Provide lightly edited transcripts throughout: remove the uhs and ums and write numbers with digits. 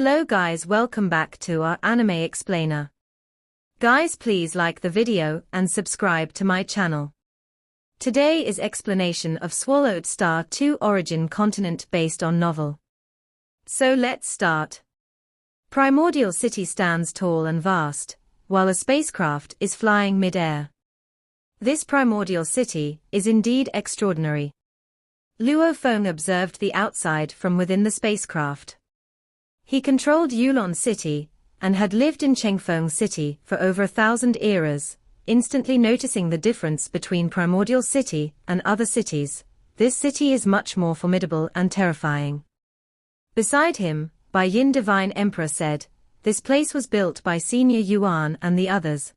Hello guys, welcome back to our anime explainer. Guys, please like the video and subscribe to my channel. Today is explanation of Swallowed Star 2 origin continent based on novel. So let's start. Primordial city stands tall and vast, while a spacecraft is flying mid-air. This primordial city is indeed extraordinary. Luo Feng observed the outside from within the spacecraft. He controlled Yulon City, and had lived in Chengfeng City for over 1,000 eras, instantly noticing the difference between Primordial City and other cities. This city is much more formidable and terrifying. Beside him, Bai Yin Divine Emperor said, "This place was built by Senior Yuan and the others.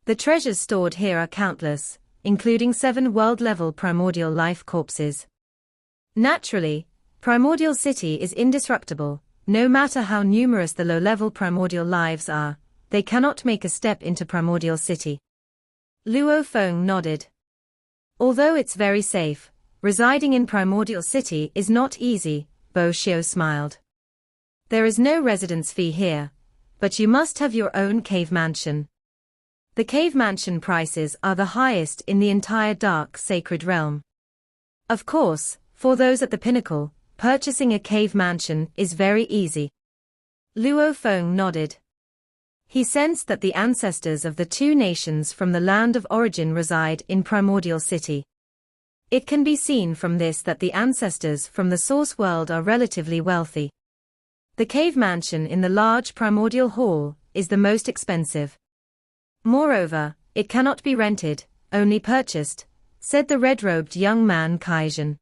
The treasures stored here are countless, including 7 world-level primordial life corpses. Naturally, Primordial City is indestructible. No matter how numerous the low-level primordial lives are, they cannot make a step into Primordial City." Luo Feng nodded. "Although it's very safe, residing in Primordial City is not easy," Bo Xiu smiled. "There is no residence fee here, but you must have your own cave mansion. The cave mansion prices are the highest in the entire dark sacred realm. Of course, for those at the pinnacle, purchasing a cave mansion is very easy." Luo Feng nodded. He sensed that the ancestors of the two nations from the land of origin reside in Primordial City. It can be seen from this that the ancestors from the source world are relatively wealthy. The cave mansion in the large primordial hall is the most expensive. Moreover, it cannot be rented, only purchased, said the red-robed young man Kaijin.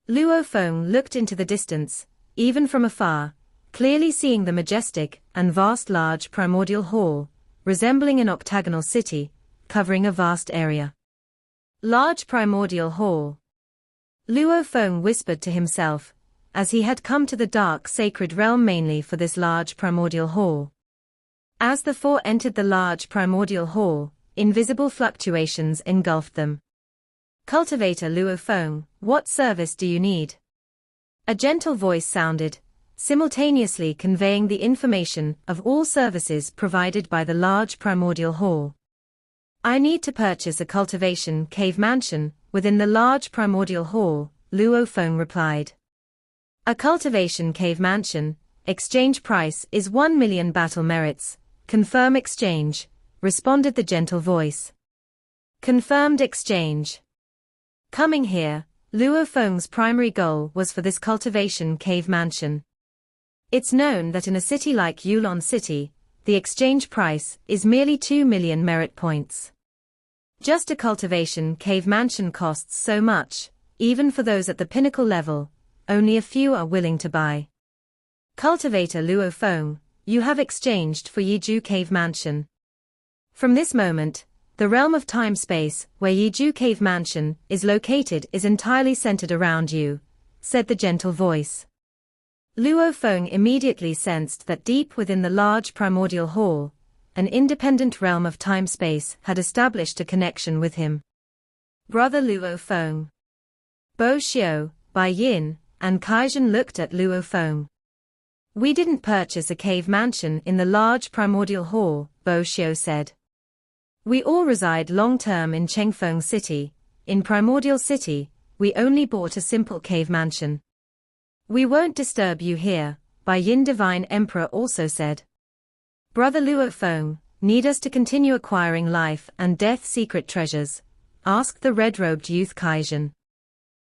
Luo Feng looked into the distance, even from afar, clearly seeing the majestic and vast large primordial hall, resembling an octagonal city, covering a vast area. Large primordial hall. Luo Feng whispered to himself, as he had come to the dark sacred realm mainly for this large primordial hall. As the four entered the large primordial hall, invisible fluctuations engulfed them. "Cultivator Luo Feng, what service do you need?" A gentle voice sounded, simultaneously conveying the information of all services provided by the large primordial hall. "I need to purchase a cultivation cave mansion within the large primordial hall," Luo Feng replied. "A cultivation cave mansion, exchange price is 1 million battle merits. Confirm exchange," responded the gentle voice. Confirmed exchange. Coming here, Luo Feng's primary goal was for this cultivation cave mansion. It's known that in a city like Yulon City, the exchange price is merely 2 million merit points. Just a cultivation cave mansion costs so much, even for those at the pinnacle level, only a few are willing to buy. "Cultivator Luo Feng, you have exchanged for Yiju Cave Mansion. From this moment, the realm of time-space where Yiju Cave Mansion is located is entirely centered around you," said the gentle voice. Luo Feng immediately sensed that deep within the large primordial hall, an independent realm of time-space had established a connection with him. Brother Luo Feng. Bo Xiu, Bai Yin, and Kaijin looked at Luo Feng. "We didn't purchase a cave mansion in the large primordial hall," Bo Xiu said. "We all reside long-term in Chengfeng City. In Primordial City, we only bought a simple cave mansion." "We won't disturb you here," Bai Yin Divine Emperor also said. "Brother Luo Feng, need us to continue acquiring life and death secret treasures?" asked the red-robed youth Kaijin.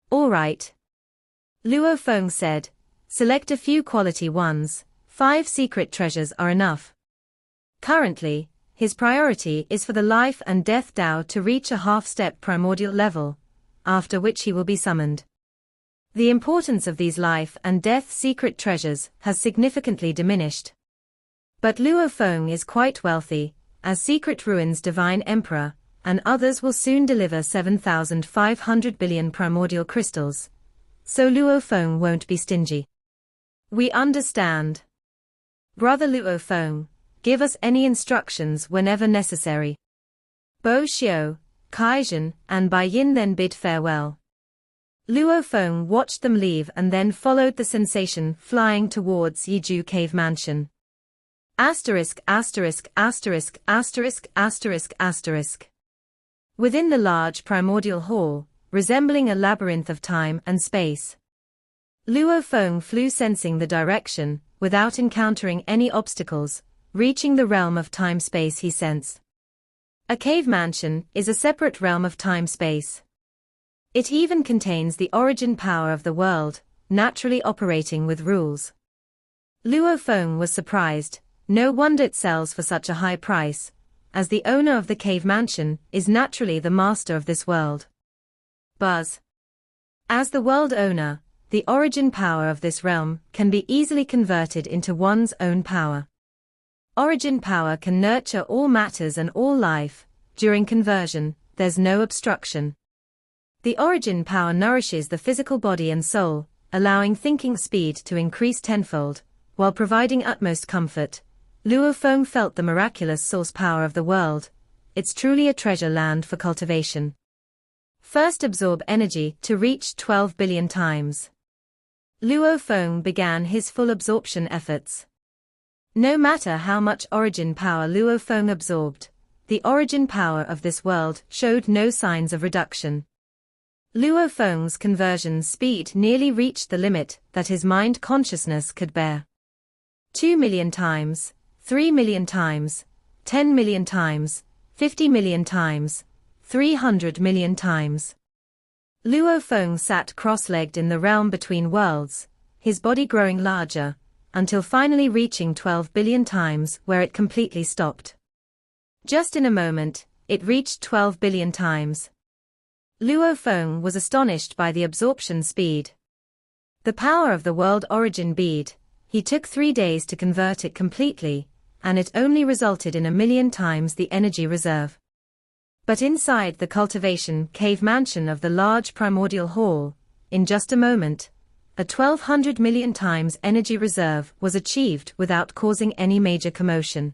"All right." Luo Feng said, "Select a few quality ones, 5 secret treasures are enough." Currently, his priority is for the life and death Dao to reach a half-step primordial level, after which he will be summoned. The importance of these life and death secret treasures has significantly diminished. But Luo Feng is quite wealthy, as Secret Ruins Divine Emperor, and others will soon deliver 7,500 billion primordial crystals. So Luo Feng won't be stingy. "We understand. Brother Luo Feng, give us any instructions whenever necessary." Bo Xiu, Kaijin, and Bai Yin then bid farewell. Luo Feng watched them leave and then followed the sensation flying towards Yiju Cave Mansion. Asterisk asterisk asterisk asterisk asterisk asterisk. Within the large primordial hall, resembling a labyrinth of time and space, Luo Feng flew sensing the direction, without encountering any obstacles, reaching the realm of time-space he sensed. A cave mansion is a separate realm of time-space. It even contains the origin power of the world, naturally operating with rules. Luo Feng was surprised. No wonder it sells for such a high price, as the owner of the cave mansion is naturally the master of this world. Buzz. As the world owner, the origin power of this realm can be easily converted into one's own power. Origin power can nurture all matters and all life. During conversion, there's no obstruction. The origin power nourishes the physical body and soul, allowing thinking speed to increase tenfold, while providing utmost comfort. Luo Feng felt the miraculous source power of the world. It's truly a treasure land for cultivation. First, absorb energy to reach 12 billion times. Luo Feng began his full absorption efforts. No matter how much origin power Luo Feng absorbed, the origin power of this world showed no signs of reduction. Luo Feng's conversion speed nearly reached the limit that his mind consciousness could bear. 2 million times, 3 million times, 10 million times, 50 million times, 300 million times. Luo Feng sat cross-legged in the realm between worlds, his body growing larger, until finally reaching 12 billion times where it completely stopped. Just in a moment, it reached 12 billion times. Luo Feng was astonished by the absorption speed. The power of the world origin bead, he took 3 days to convert it completely, and it only resulted in 1 million times the energy reserve. But inside the cultivation cave mansion of the large primordial hall, in just a moment, a 1200 million times energy reserve was achieved without causing any major commotion.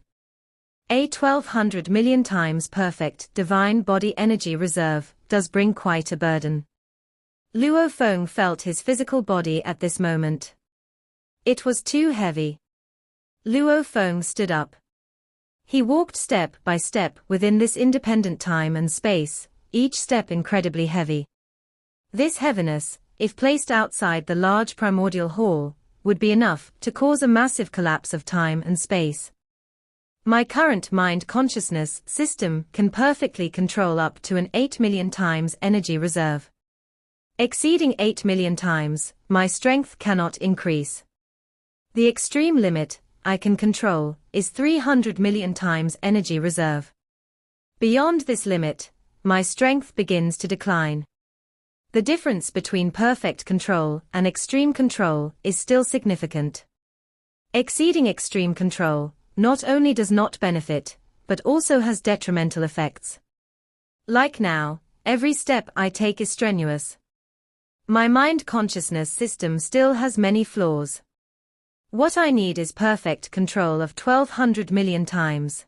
A 1200 million times perfect divine body energy reserve does bring quite a burden. Luo Feng felt his physical body at this moment. It was too heavy. Luo Feng stood up. He walked step by step within this independent time and space, each step incredibly heavy. This heaviness, if placed outside the large primordial hall, would be enough to cause a massive collapse of time and space. My current mind consciousness system can perfectly control up to an 8 million times energy reserve. Exceeding 8 million times, my strength cannot increase. The extreme limit I can control is 300 million times energy reserve. Beyond this limit, my strength begins to decline. The difference between perfect control and extreme control is still significant. Exceeding extreme control not only does not benefit, but also has detrimental effects. Like now, every step I take is strenuous. My mind consciousness system still has many flaws. What I need is perfect control of 1200 million times.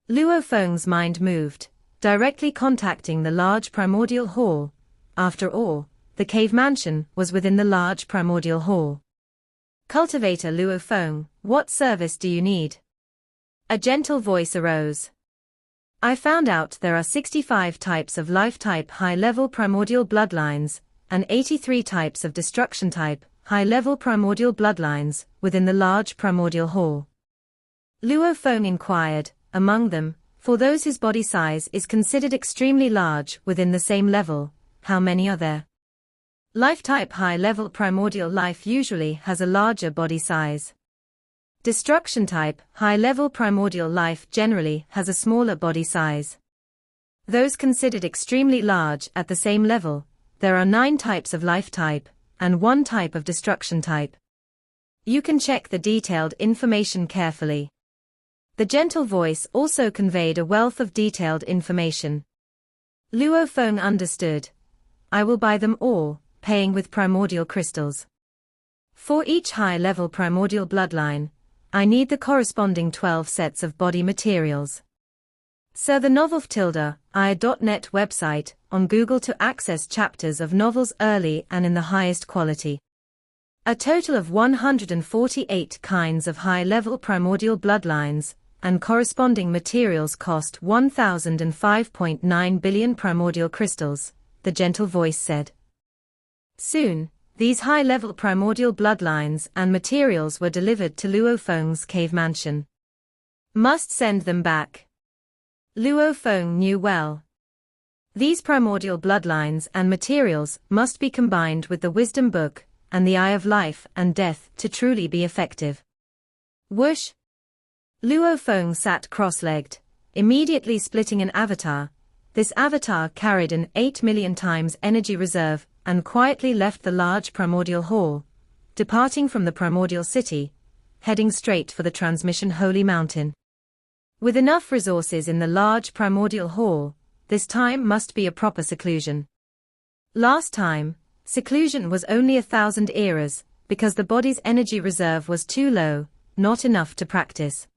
Luo Feng's mind moved, directly contacting the large primordial hall. After all, the cave mansion was within the large primordial hall. Cultivator Luo Feng, what service do you need? A gentle voice arose. I found out there are 65 types of life-type high-level primordial bloodlines, and 83 types of destruction-type high-level primordial bloodlines within the large primordial hall. Luo Feng inquired, among them, for those whose body size is considered extremely large within the same level, how many are there? Life-type high-level primordial life usually has a larger body size. Destruction-type high-level primordial life generally has a smaller body size. Those considered extremely large at the same level, there are 9 types of life-type, and 1 type of destruction-type. You can check the detailed information carefully. The gentle voice also conveyed a wealth of detailed information. Luo Feng understood. I will buy them all, paying with primordial crystals. For each high-level primordial bloodline, I need the corresponding 12 sets of body materials. Sir, the novel.ia.net website on Google to access chapters of novels early and in the highest quality. A total of 148 kinds of high-level primordial bloodlines and corresponding materials cost 1,005.9 billion primordial crystals, the gentle voice said. Soon, these high-level primordial bloodlines and materials were delivered to Luo Feng's cave mansion. Must send them back. Luo Feng knew well. These primordial bloodlines and materials must be combined with the wisdom book and the eye of life and death to truly be effective. Whoosh! Luo Feng sat cross-legged, immediately splitting an avatar. This avatar carried an 8 million times energy reserve and quietly left the large primordial hall, departing from the primordial city, heading straight for the transmission holy mountain. With enough resources in the large primordial hall, this time must be a proper seclusion. Last time, seclusion was only 1,000 eras, because the body's energy reserve was too low, not enough to practice.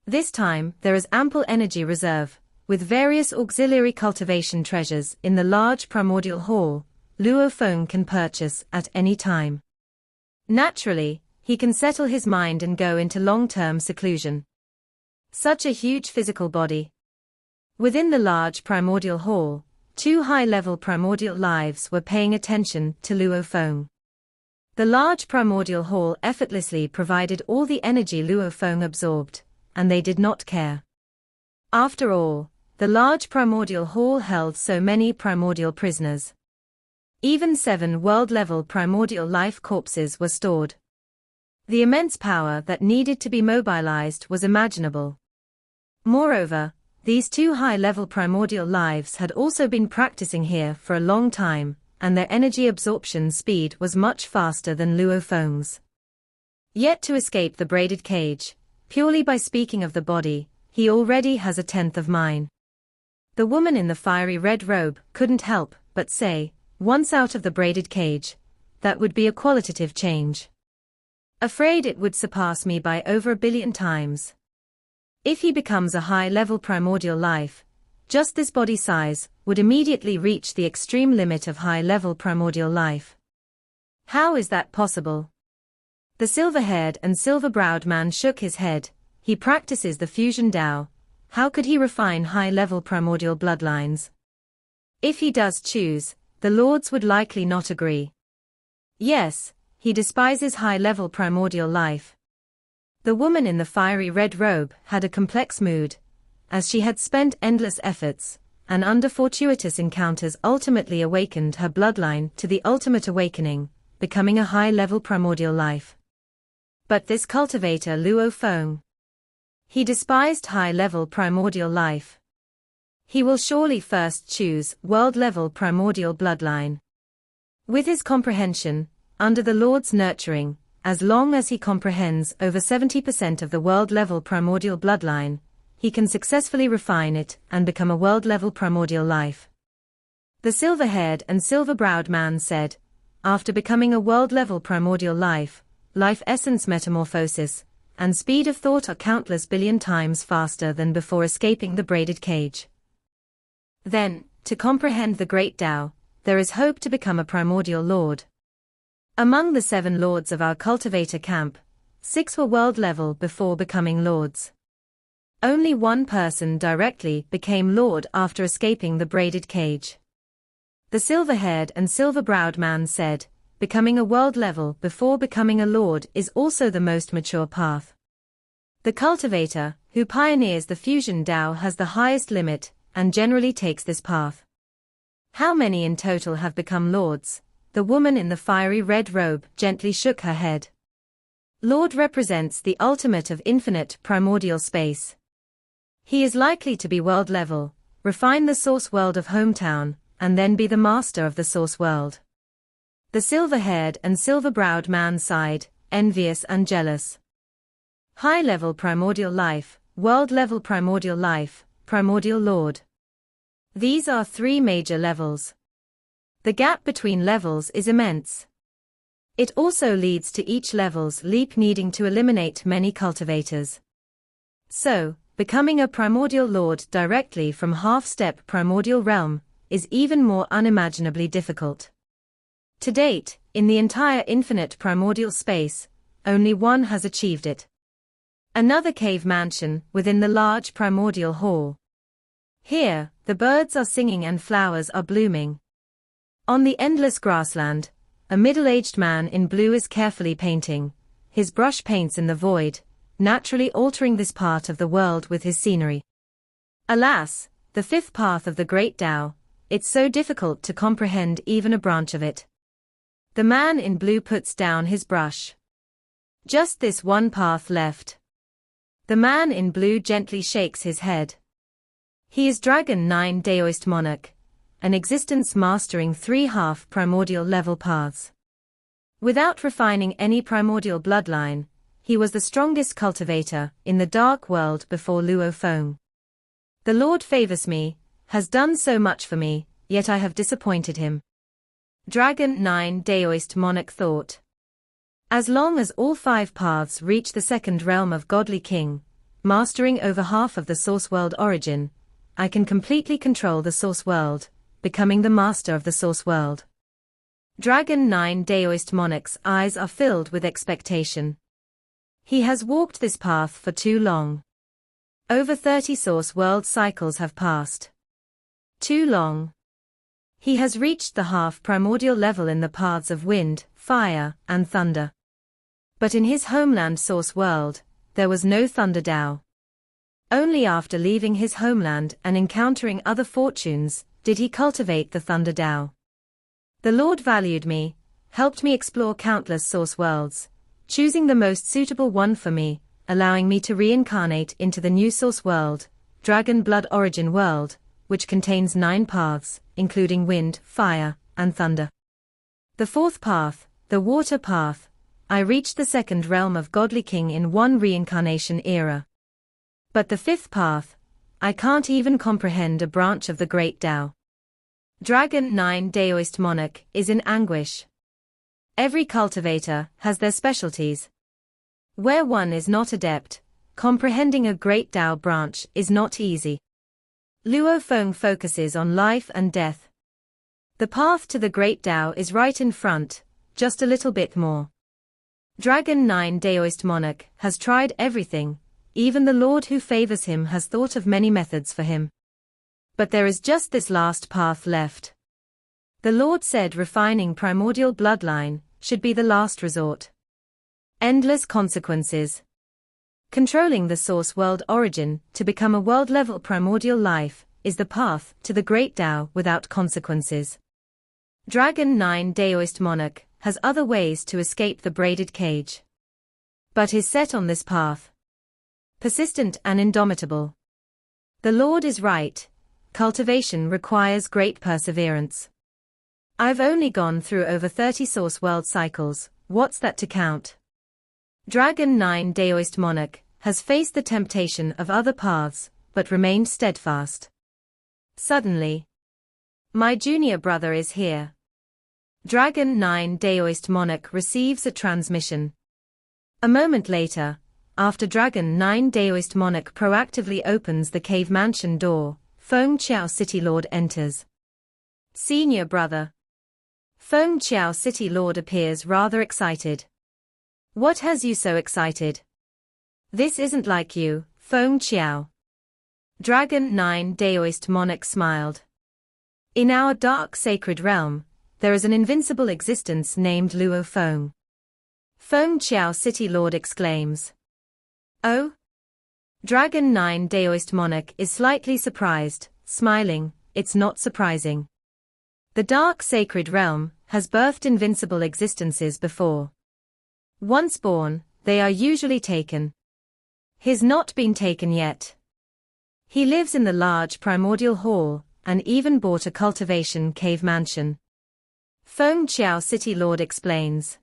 This time, there is ample energy reserve, with various auxiliary cultivation treasures in the large primordial hall, Luo Feng can purchase at any time. Naturally, he can settle his mind and go into long-term seclusion. Such a huge physical body. Within the large primordial hall, 2 high-level primordial lives were paying attention to Luo Feng. The large primordial hall effortlessly provided all the energy Luo Feng absorbed, and they did not care. After all, the large primordial hall held so many primordial prisoners. Even 7 world-level primordial life corpses were stored. The immense power that needed to be mobilized was imaginable. Moreover, these 2 high-level primordial lives had also been practicing here for a long time, and their energy absorption speed was much faster than Luo Feng's. Yet to escape the braided cage, purely by speaking of the body, he already has a tenth of mine. The woman in the fiery red robe couldn't help but say, once out of the braided cage, that would be a qualitative change. Afraid it would surpass me by over 1 billion times. If he becomes a high-level primordial life, just this body size would immediately reach the extreme limit of high-level primordial life. How is that possible? The silver-haired and silver-browed man shook his head. He practices the fusion Tao. How could he refine high-level primordial bloodlines? If he does choose, the lords would likely not agree. Yes, he despises high-level primordial life. The woman in the fiery red robe had a complex mood, as she had spent endless efforts, and under fortuitous encounters ultimately awakened her bloodline to the ultimate awakening, becoming a high-level primordial life. But this cultivator Luo Feng, he despised high-level primordial life. He will surely first choose world-level primordial bloodline. With his comprehension, under the Lord's nurturing, as long as he comprehends over 70% of the world-level primordial bloodline, he can successfully refine it and become a world-level primordial life. The silver-haired and silver-browed man said, after becoming a world-level primordial life essence metamorphosis, and speed of thought are countless billion times faster than before escaping the braided cage. Then, to comprehend the great Tao, there is hope to become a primordial lord. Among the 7 lords of our cultivator camp, 6 were world level before becoming lords. Only 1 person directly became lord after escaping the braided cage. The silver-haired and silver-browed man said, becoming a world level before becoming a lord is also the most mature path. The cultivator, who pioneers the fusion Tao, has the highest limit, and generally takes this path. How many in total have become lords? The woman in the fiery red robe gently shook her head. Lord represents the ultimate of infinite primordial space. He is likely to be world level, refine the source world of hometown, and then be the master of the source world. The silver-haired and silver-browed man sighed, envious and jealous. High-level primordial life, world-level primordial life, primordial lord. These are 3 major levels. The gap between levels is immense. It also leads to each level's leap needing to eliminate many cultivators. So, becoming a primordial lord directly from half-step primordial realm is even more unimaginably difficult. To date, in the entire infinite primordial space, only one has achieved it. Another cave mansion within the large primordial hall. Here, the birds are singing and flowers are blooming. On the endless grassland, a middle-aged man in blue is carefully painting. His brush paints in the void, naturally altering this part of the world with his scenery. Alas, the fifth path of the great Tao, it's so difficult to comprehend even a branch of it. The man in blue puts down his brush. Just this one path left. The man in blue gently shakes his head. He is Dragon 9 Daoist Monarch, an existence mastering 3 half primordial level paths. Without refining any primordial bloodline, he was the strongest cultivator in the dark world before Luo Feng. The Lord favors me, has done so much for me, yet I have disappointed him. Dragon 9 Daoist Monarch thought. As long as all 5 paths reach the second realm of Godly King, mastering over half of the source world origin, I can completely control the source world, becoming the master of the source world. Dragon 9 Daoist Monarch's eyes are filled with expectation. He has walked this path for too long. Over 30 source world cycles have passed. Too long. He has reached the half primordial level in the paths of wind, fire, and thunder. But in his homeland source world, there was no Thunder Dao. Only after leaving his homeland and encountering other fortunes, did he cultivate the Thunder Dao. The Lord valued me, helped me explore countless source worlds, choosing the most suitable one for me, allowing me to reincarnate into the new source world, Dragon Blood Origin World, which contains 9 paths, including wind, fire, and thunder. The 4th path, the water path, I reached the second realm of Godly King in one reincarnation era. But the 5th path, I can't even comprehend a branch of the great Tao. Dragon 9 Daoist Monarch is in anguish. Every cultivator has their specialties. Where one is not adept, comprehending a great Tao branch is not easy. Luo Feng focuses on life and death. The path to the great Tao is right in front, just a little bit more. Dragon 9 Daoist Monarch has tried everything, even the Lord who favors him has thought of many methods for him. But there is just this last path left. The Lord said refining primordial bloodline should be the last resort. Endless consequences. Controlling the source world origin to become a world-level primordial life is the path to the great Tao without consequences. Dragon 9 Daoist Monarch has other ways to escape the braided cage. But is set on this path. Persistent and indomitable. The Lord is right, cultivation requires great perseverance. I've only gone through over 30 source world cycles, what's that to count? Dragon 9 Daoist Monarch has faced the temptation of other paths, but remained steadfast. Suddenly, my junior brother is here. Dragon 9 Daoist Monarch receives a transmission. A moment later, after Dragon 9 Daoist Monarch proactively opens the cave mansion door, Feng Chiao City Lord enters. Senior brother. Feng Chiao City Lord appears rather excited. What has you so excited? This isn't like you, Feng Chiao. Dragon 9 Daoist Monarch smiled. In our dark sacred realm, there is an invincible existence named Luo Feng. Feng Chiao City Lord exclaims. Oh? Dragon 9 Daoist Monarch is slightly surprised, smiling, it's not surprising. The dark sacred realm has birthed invincible existences before. Once born, they are usually taken. He's not been taken yet. He lives in the large primordial hall, and even bought a cultivation cave mansion. Feng Chiao City Lord explains.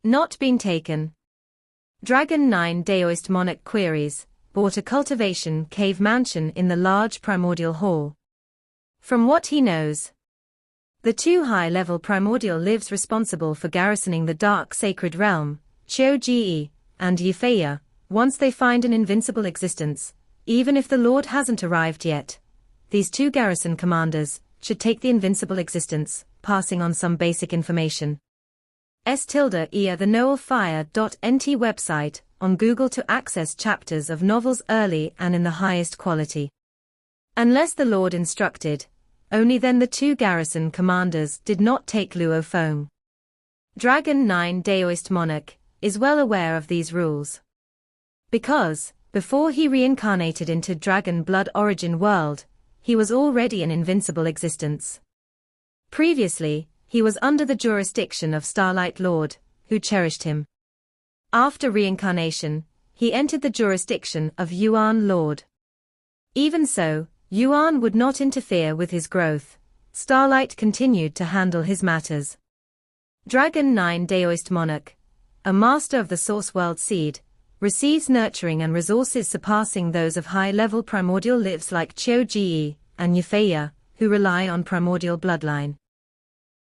Not been taken. Dragon 9 Daoist Monarch queries, bought a cultivation cave mansion in the large primordial hall. From what he knows, the 2 high-level primordial lives responsible for garrisoning the dark sacred realm, Qiu Ji, and Yifeya, once they find an invincible existence, even if the Lord hasn't arrived yet. These 2 garrison commanders should take the invincible existence, passing on some basic information. *ea the noelfire.nt website, on Google to access chapters of novels early and in the highest quality. Unless the Lord instructed, only then the two garrison commanders did not take Luo Feng. Dragon 9 Daoist Monarch is well aware of these rules. Because, before he reincarnated into Dragon Blood Origin World, he was already an invincible existence. Previously, he was under the jurisdiction of Starlight Lord, who cherished him. After reincarnation, he entered the jurisdiction of Yuan Lord. Even so, Yuan would not interfere with his growth. Starlight continued to handle his matters. Dragon 9 Daoist Monarch, a master of the Source World Seed, receives nurturing and resources surpassing those of high-level primordial lives like Qiu Ji and Euphaya, who rely on primordial bloodline.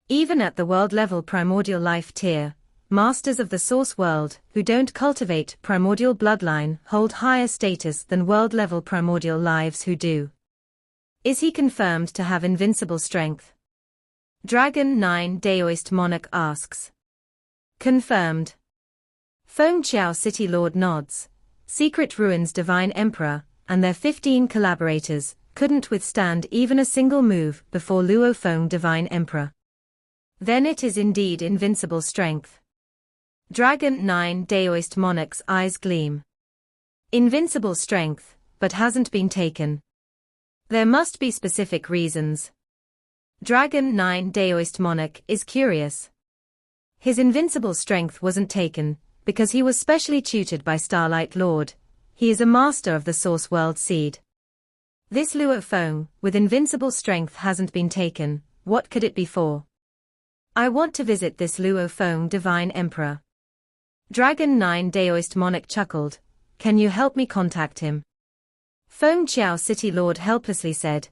Even at the world-level primordial life tier, masters of the Source World who don't cultivate primordial bloodline hold higher status than world-level primordial lives who do. Is he confirmed to have invincible strength? Dragon 9 Daoist Monarch asks. Confirmed. Feng Qiao City Lord nods. Secret Ruins Divine Emperor and their 15 collaborators couldn't withstand even a single move before Luo Feng Divine Emperor. Then it is indeed invincible strength. Dragon 9 Daoist Monarch's eyes gleam. Invincible strength, but hasn't been taken. There must be specific reasons. Dragon 9 Daoist Monarch is curious. His invincible strength wasn't taken, because he was specially tutored by Starlight Lord. He is a master of the Source World Seed. This Luo Feng, with invincible strength hasn't been taken, what could it be for? I want to visit this Luo Feng Divine Emperor. Dragon 9 Daoist Monarch chuckled. Can you help me contact him? Feng Qiao City Lord helplessly said.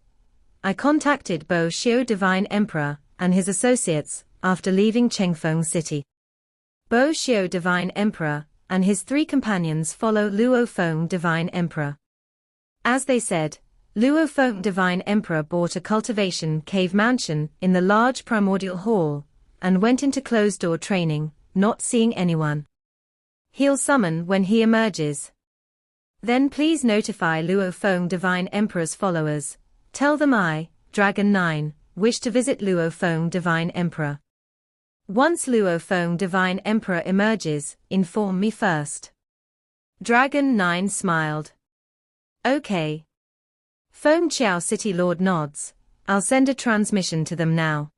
I contacted Bo Xiu Divine Emperor and his associates after leaving Chengfeng City. Bo Xiu Divine Emperor and his 3 companions follow Luo Feng Divine Emperor. As they said, Luo Feng Divine Emperor bought a cultivation cave mansion in the large primordial hall and went into closed-door training, not seeing anyone. He'll summon when he emerges. Then please notify Luo Feng Divine Emperor's followers. Tell them I, Dragon 9, wish to visit Luo Feng Divine Emperor. Once Luo Feng Divine Emperor emerges, inform me first. Dragon 9 smiled. Okay. Feng Qiao City Lord nods. I'll send a transmission to them now.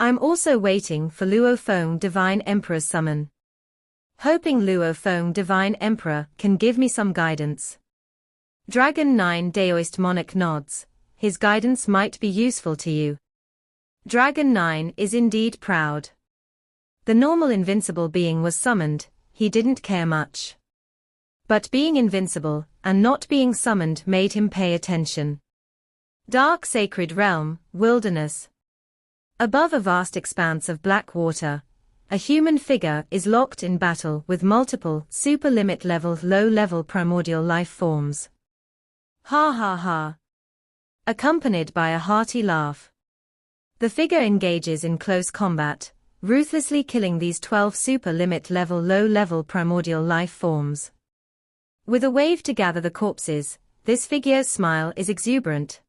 I'm also waiting for Luo Feng Divine Emperor's summon. Hoping Luo Feng Divine Emperor can give me some guidance. Dragon 9 Daoist Monarch nods. His guidance might be useful to you. Dragon 9 is indeed proud. The normal invincible being was summoned, he didn't care much. But being invincible and not being summoned made him pay attention. Dark Sacred Realm, Wilderness. Above a vast expanse of black water, a human figure is locked in battle with multiple super-limit level low-level primordial life forms. Ha ha ha. Accompanied by a hearty laugh. The figure engages in close combat, ruthlessly killing these 12 super-limit level low-level primordial life forms. With a wave to gather the corpses, this figure's smile is exuberant.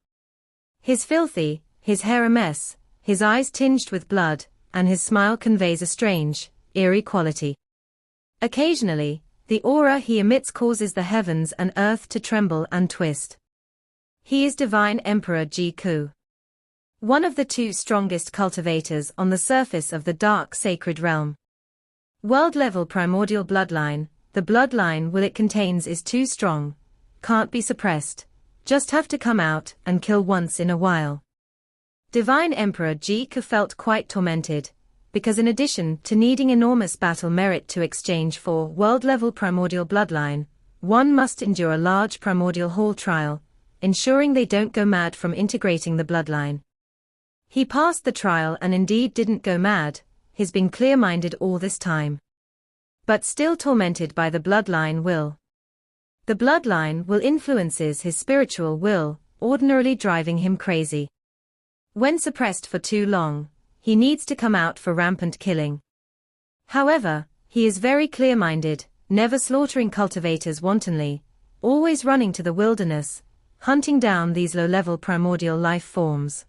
His filthy, his hair a mess, his eyes tinged with blood, and his smile conveys a strange, eerie quality. Occasionally, the aura he emits causes the heavens and earth to tremble and twist. He is Divine Emperor Ji Ku. One of the 2 strongest cultivators on the surface of the Dark Sacred Realm. World-level primordial bloodline, the bloodline will it contains is too strong, can't be suppressed, just have to come out and kill once in a while. Divine Emperor Ji Ku felt quite tormented, because in addition to needing enormous battle merit to exchange for world-level primordial bloodline, one must endure a large primordial hall trial, ensuring they don't go mad from integrating the bloodline. He passed the trial and indeed didn't go mad, he's been clear-minded all this time. But still tormented by the bloodline will. The bloodline will influences his spiritual will, ordinarily driving him crazy. When suppressed for too long, he needs to come out for rampant killing. However, he is very clear-minded, never slaughtering cultivators wantonly, always running to the wilderness, hunting down these low-level primordial life forms.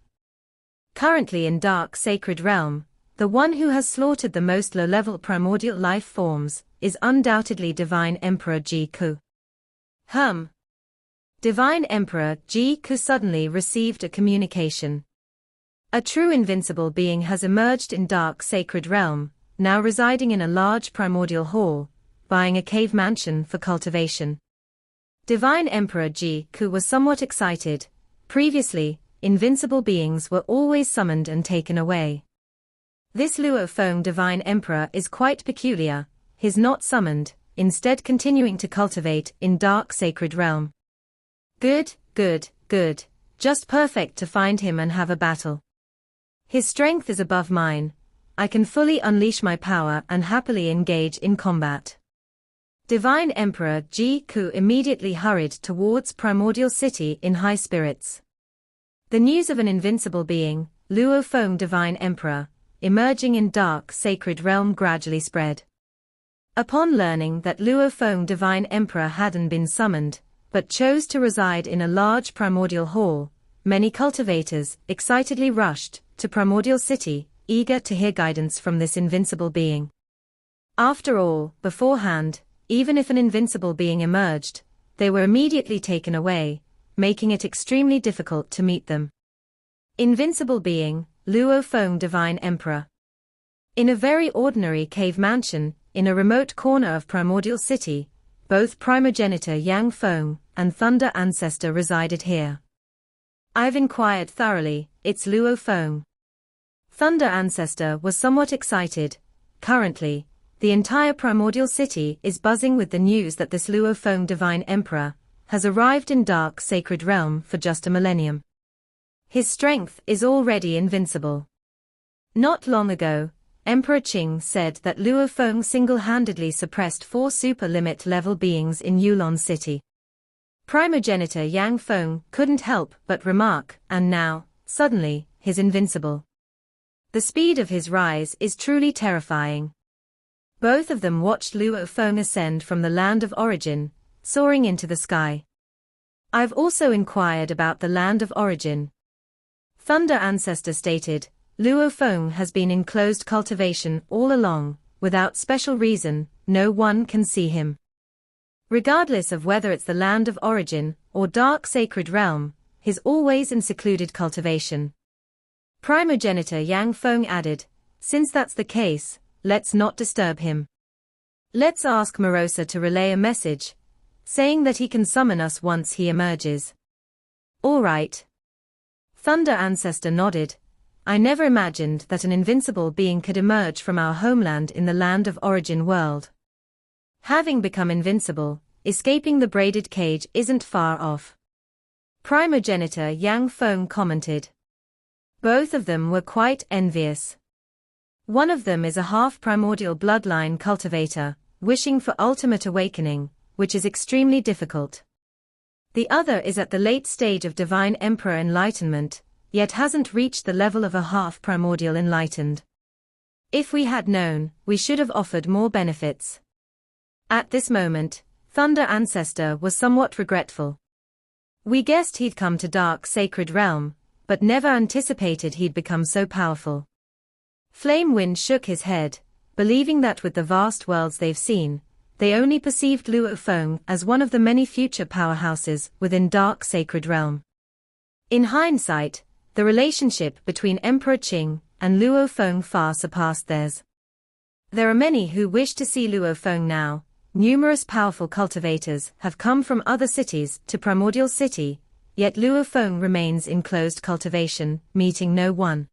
Currently in Dark Sacred Realm, the one who has slaughtered the most low-level primordial life forms is undoubtedly Divine Emperor Ji-Ku. Divine Emperor Ji-Ku suddenly received a communication. A true invincible being has emerged in Dark Sacred Realm, now residing in a large primordial hall, buying a cave mansion for cultivation. Divine Emperor Ji-Ku was somewhat excited. Previously, invincible beings were always summoned and taken away. This Luo Feng Divine Emperor is quite peculiar, he's not summoned, instead continuing to cultivate in Dark Sacred Realm. Good. Just perfect to find him and have a battle. His strength is above mine. I can fully unleash my power and happily engage in combat. Divine Emperor Ji-Ku immediately hurried towards Primordial City in high spirits. The news of an invincible being, Luo Feng Divine Emperor, emerging in Dark Sacred Realm gradually spread. Upon learning that Luo Feng Divine Emperor hadn't been summoned, but chose to reside in a large primordial hall, many cultivators excitedly rushed to Primordial City, eager to hear guidance from this invincible being. After all, beforehand, even if an invincible being emerged, they were immediately taken away, making it extremely difficult to meet them. Invincible being, Luo Feng Divine Emperor. In a very ordinary cave mansion, in a remote corner of Primordial City, both primogenitor Yang Feng and Thunder Ancestor resided here. I've inquired thoroughly, it's Luo Feng. Thunder Ancestor was somewhat excited. Currently, the entire Primordial City is buzzing with the news that this Luo Feng Divine Emperor has arrived in Dark Sacred Realm for just a millennium. His strength is already invincible. Not long ago, Emperor Qing said that Luo Feng single-handedly suppressed 4 super-limit level beings in Yulon City. Primogenitor Yang Feng couldn't help but remark, and now, suddenly, he's invincible. The speed of his rise is truly terrifying. Both of them watched Luo Feng ascend from the land of origin, soaring into the sky. I've also inquired about the land of origin. Thunder Ancestor stated, Luo Feng has been in closed cultivation all along, without special reason, no one can see him. Regardless of whether it's the land of origin or Dark Sacred Realm, he's always in secluded cultivation. Primogenitor Yang Feng added, since that's the case, let's not disturb him. Let's ask Morosa to relay a message, saying that he can summon us once he emerges. All right. Thunder Ancestor nodded. I never imagined that an invincible being could emerge from our homeland in the land of origin world. Having become invincible, escaping the braided cage isn't far off. Primogenitor Yang Feng commented. Both of them were quite envious. One of them is a half-primordial bloodline cultivator, wishing for ultimate awakening, which is extremely difficult. The other is at the late stage of Divine Emperor enlightenment, yet hasn't reached the level of a half-primordial enlightened. If we had known, we should have offered more benefits. At this moment, Thunder Ancestor was somewhat regretful. We guessed he'd come to Dark Sacred Realm, but never anticipated he'd become so powerful. Flame Wind shook his head, believing that with the vast worlds they've seen, they only perceived Luo Feng as one of the many future powerhouses within Dark Sacred Realm. In hindsight, the relationship between Emperor Qing and Luo Feng far surpassed theirs. There are many who wish to see Luo Feng now. Numerous powerful cultivators have come from other cities to Primordial City, yet Luo Feng remains in closed cultivation, meeting no one.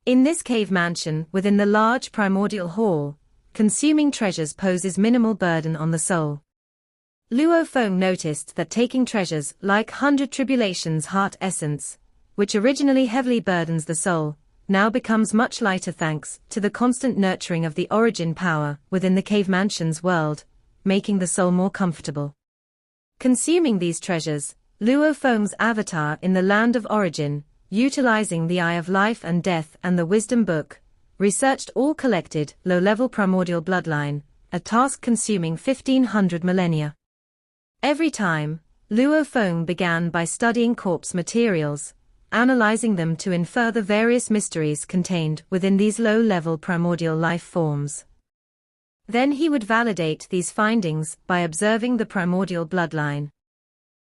In this cave mansion within the large primordial hall, consuming treasures poses minimal burden on the soul. Luo Feng noticed that taking treasures like 100 Tribulations Heart Essence, which originally heavily burdens the soul, now becomes much lighter thanks to the constant nurturing of the origin power within the cave mansion's world, making the soul more comfortable. Consuming these treasures, Luo Feng's avatar in the land of origin utilizing the Eye of Life and Death and the Wisdom Book, researched all collected low-level primordial bloodline, a task consuming 1500 millennia. Every time, Luo Feng began by studying corpse materials, analyzing them to infer the various mysteries contained within these low-level primordial life forms. Then he would validate these findings by observing the primordial bloodline.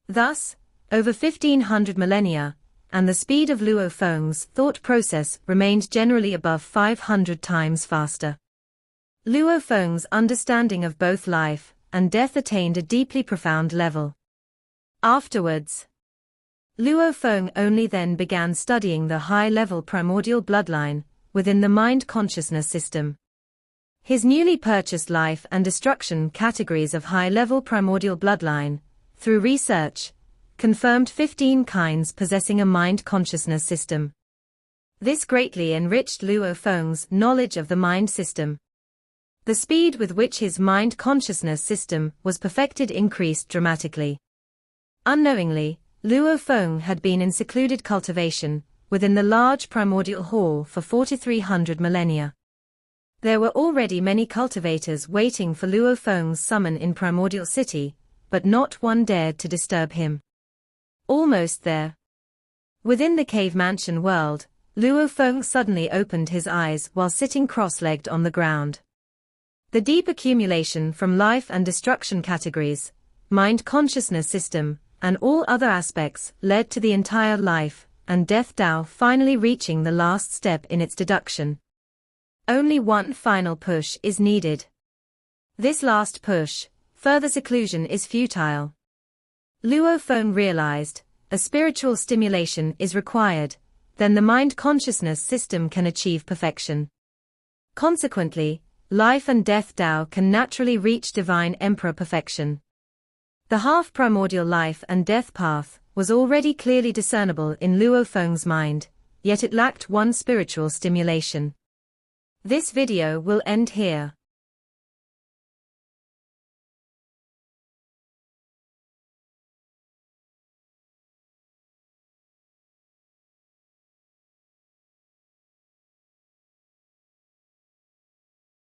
Thus, over 1500 millennia, and the speed of Luo Feng's thought process remained generally above 500 times faster. Luo Feng's understanding of both life and death attained a deeply profound level. Afterwards, Luo Feng only then began studying the high-level primordial bloodline within the mind-consciousness system. His newly purchased life and destruction categories of high-level primordial bloodline, through research, confirmed 15 kinds possessing a mind-consciousness system. This greatly enriched Luo Feng's knowledge of the mind system. The speed with which his mind-consciousness system was perfected increased dramatically. Unknowingly, Luo Feng had been in secluded cultivation within the large primordial hall for 4300 millennia. There were already many cultivators waiting for Luo Feng's summon in Primordial City, but not one dared to disturb him. Almost there. Within the cave mansion world, Luo Feng suddenly opened his eyes while sitting cross-legged on the ground. The deep accumulation from life and destruction categories, mind-consciousness system, and all other aspects led to the entire life and death Dao finally reaching the last step in its deduction. Only one final push is needed. This last push, further seclusion, is futile. Luo Feng realized, a spiritual stimulation is required, then the mind-consciousness system can achieve perfection. Consequently, life and death Dao can naturally reach divine emperor perfection. The half-primordial life and death path was already clearly discernible in Luo Feng's mind, yet it lacked one spiritual stimulation. This video will end here.